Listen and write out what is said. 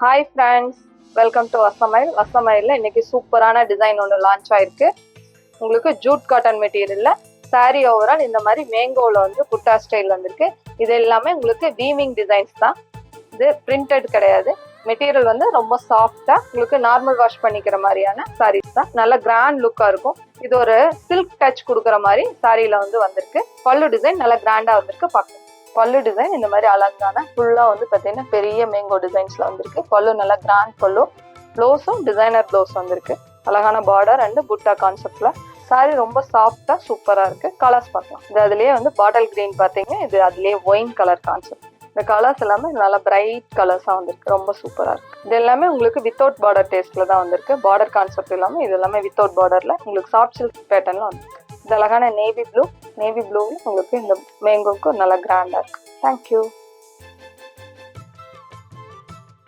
Hi friends, welcome to வசமைல். வசமைலில் இன்னைக்கு சூப்பரான டிசைன் ஒன்று லான்ச் ஆயிருக்கு. உங்களுக்கு ஜூட் காட்டன் மெட்டீரியலில் சாரீ ஓவரால் இந்த மாதிரி மேங்கோவில் வந்து புட்டா ஸ்டைல் வந்திருக்கு. இது எல்லாமே உங்களுக்கு வீவிங் டிசைன்ஸ் தான். இது பிரிண்டட் கிடையாது. மெட்டீரியல் வந்து ரொம்ப சாஃப்டாக உங்களுக்கு நார்மல் வாஷ் பண்ணிக்கிற மாதிரியான சாரீஸ் தான். நல்ல கிராண்ட் லுக்காக இருக்கும். இது ஒரு சில்க் டச் கொடுக்குற மாதிரி சாரியில் வந்து வந்திருக்கு. பல்லு டிசைன் நல்லா கிராண்டாக வந்திருக்கு. பார்க்கலாம். பல்லு டிசைன் இந்த மாதிரி அழகான ஃபுல்லா வந்து பார்த்தீங்கன்னா பெரிய மேங்கோ டிசைன்ஸ்ல வந்திருக்கு. பல்லு நல்லா கிராண்ட் பல்லு. ப்ளவுஸும் டிசைனர் ப்ளவுஸ் வந்திருக்கு. அழகான பார்டர் அண்ட் புட்டா கான்செப்ட்ல சாரி ரொம்ப சாஃப்டா சூப்பரா இருக்கு. கலர்ஸ் பார்க்கலாம். இது அதுலயே வந்து பாட்டில் கிரீன் பாத்தீங்கன்னா இது அதுலயே ஒயின் கலர் கான்செப்ட். இந்த கலர்ஸ் எல்லாமே நல்லா பிரைட் கலர்ஸா வந்திருக்கு. ரொம்ப சூப்பரா இருக்கு. இது எல்லாமே உங்களுக்கு வித்தவுட் பார்டர் டேஸ்ட்ல தான் வந்திருக்கு. பார்டர் கான்செப்ட் எல்லாமே இது எல்லாமே வித்தவுட் பார்டர்ல உங்களுக்கு சாஃப்ட் சில்க் பேட்டர்ன்ல வந்திருக்கு. இது அழகான நேவி ப்ளூ. நேவி ப்ளூவில் உங்களுக்கு இந்த மேங்கோவுக்கு நல்லா கிராண்டாக இருக்குது. தேங்க்யூ.